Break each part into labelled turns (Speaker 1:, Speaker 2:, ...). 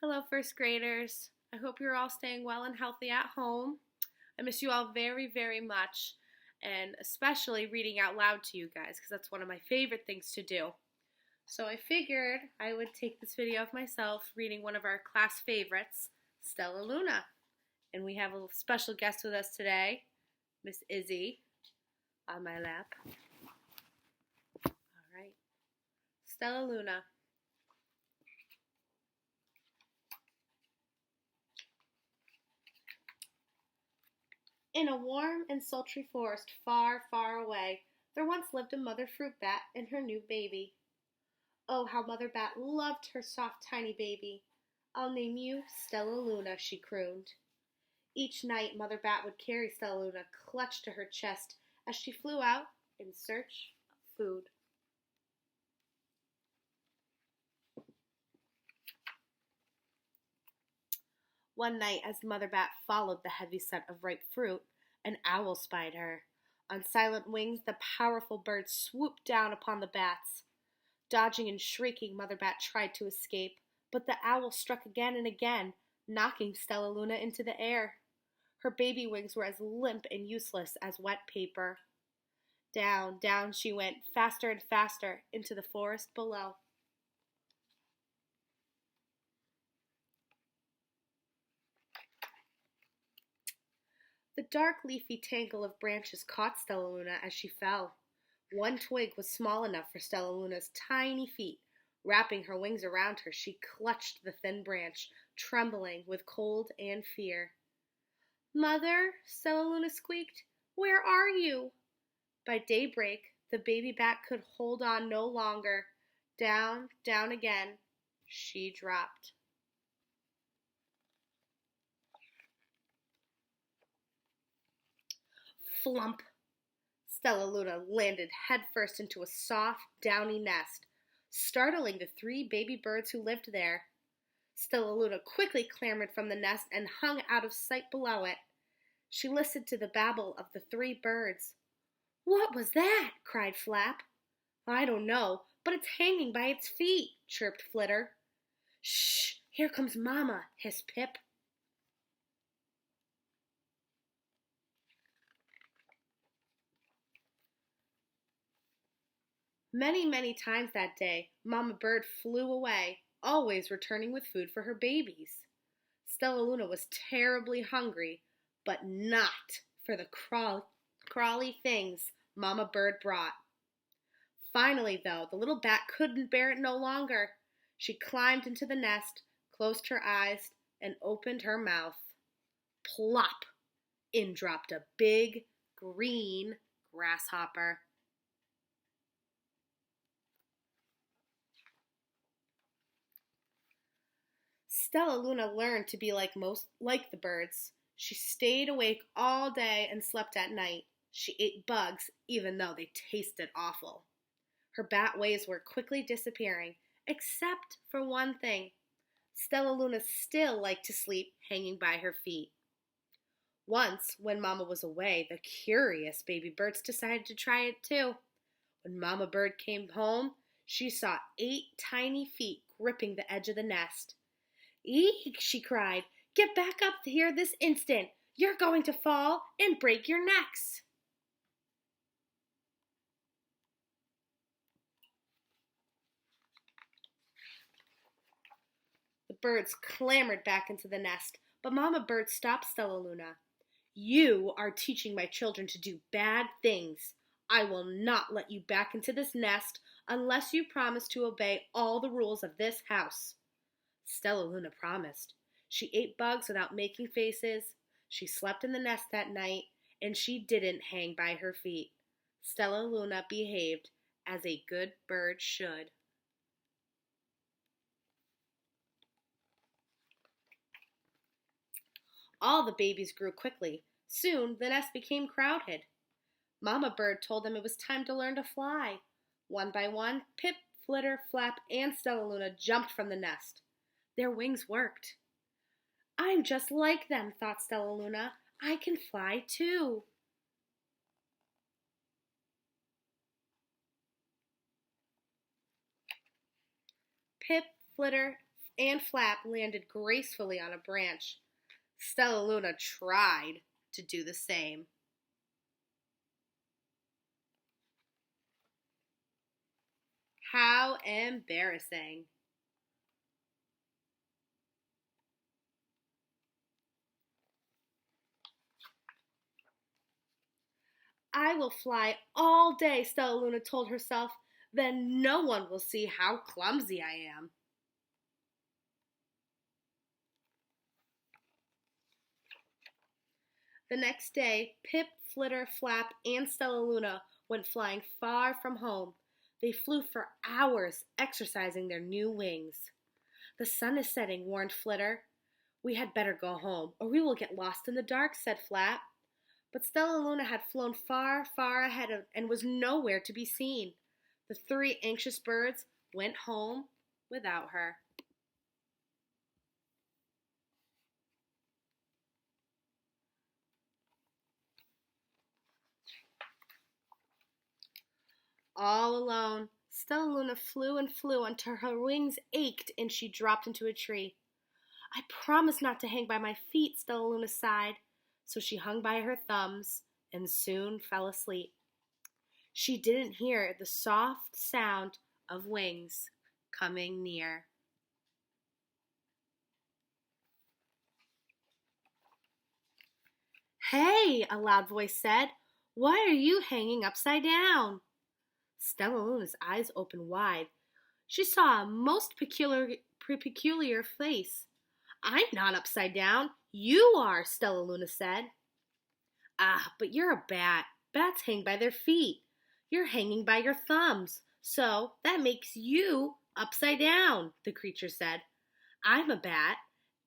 Speaker 1: Hello, first graders. I hope you're all staying well and healthy at home. I miss you all very, very much, and especially reading out loud to you guys because that's one of my favorite things to do. So I figured I would take this video of myself reading one of our class favorites, Stellaluna. And we have a special guest with us today, Miss Izzy, on my lap. All right. Stellaluna. In a warm and sultry forest far, far away, there once lived a mother fruit bat and her new baby. Oh, how Mother Bat loved her soft, tiny baby. I'll name you Stellaluna, she crooned. Each night, Mother Bat would carry Stellaluna clutched to her chest as she flew out in search of food. One night, as Mother Bat followed the heavy scent of ripe fruit, an owl spied her. On silent wings, the powerful bird swooped down upon the bats. Dodging and shrieking, Mother Bat tried to escape, but the owl struck again and again, knocking Stellaluna into the air. Her baby wings were as limp and useless as wet paper. Down, down she went, faster and faster, into the forest below. The dark leafy tangle of branches caught Stellaluna as she fell. One twig was small enough for Stellaluna's tiny feet. Wrapping her wings around her, she clutched the thin branch, trembling with cold and fear. "Mother," Stellaluna squeaked, "where are you?" By daybreak, the baby bat could hold on no longer. Down, down again, she dropped. Flump! Stellaluna landed headfirst into a soft, downy nest, startling the three baby birds who lived there. Stellaluna quickly clambered from the nest and hung out of sight below it. She listened to the babble of the three birds. "What was that?" cried Flap. "I don't know, but it's hanging by its feet," chirped Flitter. "Shh! Here comes Mama," hissed Pip. Many, many times that day, Mama Bird flew away, always returning with food for her babies. Stellaluna was terribly hungry, but not for the crawly things Mama Bird brought. Finally, though, the little bat couldn't bear it no longer. She climbed into the nest, closed her eyes, and opened her mouth. Plop! In dropped a big, green grasshopper. Stellaluna learned to be like the birds. She stayed awake all day and slept at night. She ate bugs, even though they tasted awful. Her bat ways were quickly disappearing, except for one thing. Stellaluna still liked to sleep hanging by her feet. Once, when Mama was away, the curious baby birds decided to try it too. When Mama Bird came home, she saw 8 tiny feet gripping the edge of the nest. "Eek!" she cried. "Get back up here this instant! You're going to fall and break your necks!" The birds clambered back into the nest, but Mama Bird stopped Stellaluna. "You are teaching my children to do bad things. I will not let you back into this nest unless you promise to obey all the rules of this house." Stellaluna promised. She ate bugs without making faces. She slept in the nest that night, and she didn't hang by her feet. Stellaluna behaved as a good bird should. All the babies grew quickly. Soon the nest became crowded. Mama Bird told them it was time to learn to fly. One by one, Pip, Flitter, Flap, and Stellaluna jumped from the nest. Their wings worked. "I'm just like them," thought Stellaluna. "I can fly too." Pip, Flitter, and Flap landed gracefully on a branch. Stellaluna tried to do the same. How embarrassing. I will fly all day, Stellaluna told herself. Then no one will see how clumsy I am. The next day, Pip, Flitter, Flap, and Stellaluna went flying far from home. They flew for hours, exercising their new wings. The sun is setting, warned Flitter. We had better go home, or we will get lost in the dark, said Flap. But Stellaluna had flown far, far ahead and was nowhere to be seen. The three anxious birds went home without her. All alone, Stellaluna flew and flew until her wings ached and she dropped into a tree. I promise not to hang by my feet, Stellaluna sighed. So she hung by her thumbs and soon fell asleep. She didn't hear the soft sound of wings coming near. Hey, a loud voice said, why are you hanging upside down? Stellaluna's eyes opened wide. She saw a most peculiar face. I'm not upside down. You are, Stellaluna said. Ah, but you're a bat. Bats hang by their feet. You're hanging by your thumbs. So that makes you upside down, the creature said. I'm a bat.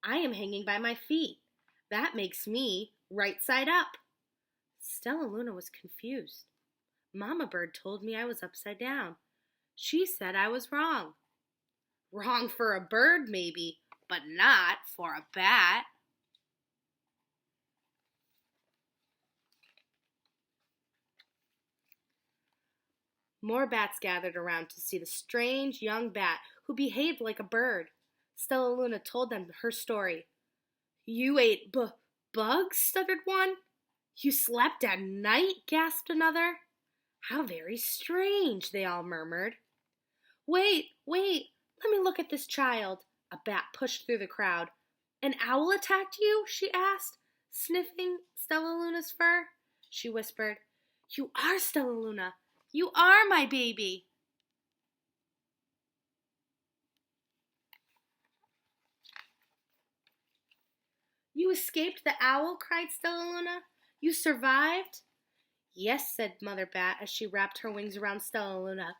Speaker 1: I am hanging by my feet. That makes me right side up. Stellaluna was confused. Mama Bird told me I was upside down. She said I was wrong. Wrong for a bird, maybe, but not for a bat. More bats gathered around to see the strange young bat who behaved like a bird. Stellaluna told them her story. You ate bugs, stuttered one. You slept at night, gasped another. How very strange, they all murmured. Wait, let me look at this child. A bat pushed through the crowd. An owl attacked you? She asked, sniffing Stellaluna's fur. She whispered, You are Stellaluna. You are my baby. You escaped the owl, cried Stellaluna. You survived? Yes, said Mother Bat as she wrapped her wings around Stellaluna.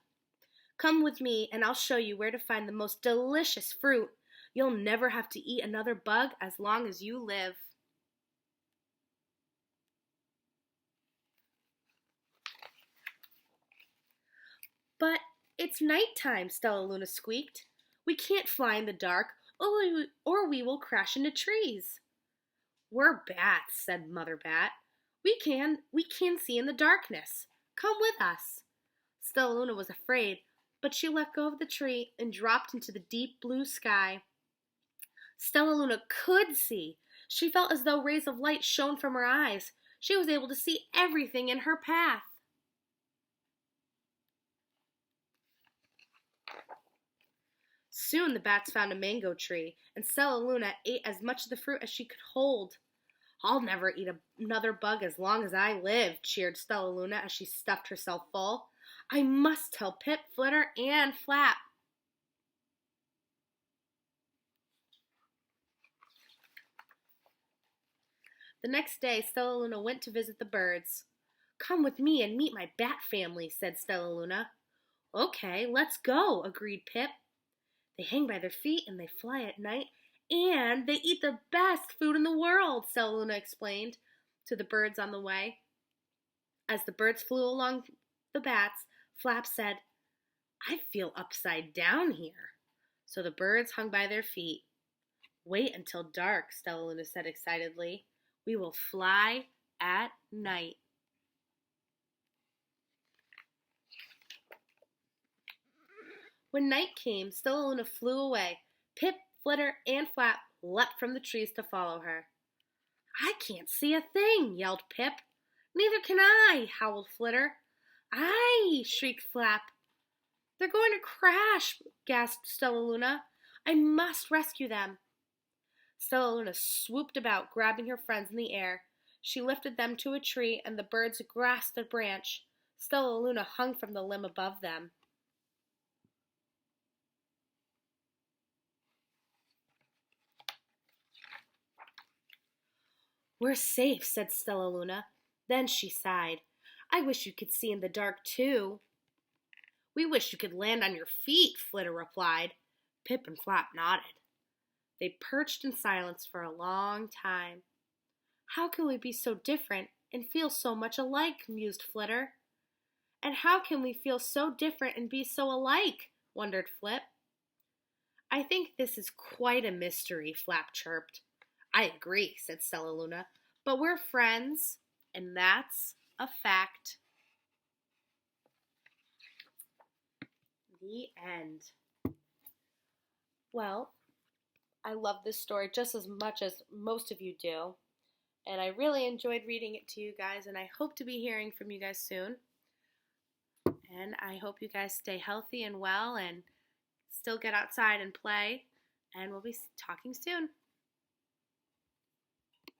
Speaker 1: Come with me and I'll show you where to find the most delicious fruit. You'll never have to eat another bug as long as you live. But it's nighttime, Stellaluna squeaked. We can't fly in the dark or we will crash into trees. We're bats, said Mother Bat. We can see in the darkness. Come with us. Stellaluna was afraid, but she let go of the tree and dropped into the deep blue sky. Stellaluna could see. She felt as though rays of light shone from her eyes. She was able to see everything in her path. Soon the bats found a mango tree, and Stellaluna ate as much of the fruit as she could hold. I'll never eat another bug as long as I live, cheered Stellaluna as she stuffed herself full. I must tell Pip, Flitter, and Flap. The next day, Stellaluna went to visit the birds. Come with me and meet my bat family, said Stellaluna. Okay, let's go, agreed Pip. They hang by their feet and they fly at night, and they eat the best food in the world, Stellaluna explained to the birds on the way. As the birds flew along the bats, Flap said, I feel upside down here. So the birds hung by their feet. Wait until dark, Stellaluna said excitedly. We will fly at night. When night came, Stellaluna flew away. Pip, Flitter and Flap leapt from the trees to follow her. I can't see a thing, yelled Pip. Neither can I, howled Flitter. Aye, shrieked Flap. They're going to crash, gasped Stellaluna. I must rescue them. Stellaluna swooped about, grabbing her friends in the air. She lifted them to a tree, and the birds grasped a branch. Stellaluna hung from the limb above them. We're safe, said Stellaluna. Then she sighed. I wish you could see in the dark, too. We wish you could land on your feet, Flitter replied. Pip and Flap nodded. They perched in silence for a long time. How can we be so different and feel so much alike, mused Flitter. And how can we feel so different and be so alike, wondered Flip. I think this is quite a mystery, Flap chirped. I agree, said Stellaluna, but we're friends, and that's a fact. The end. Well, I love this story just as much as most of you do, and I really enjoyed reading it to you guys, and I hope to be hearing from you guys soon. And I hope you guys stay healthy and well and still get outside and play, and we'll be talking soon.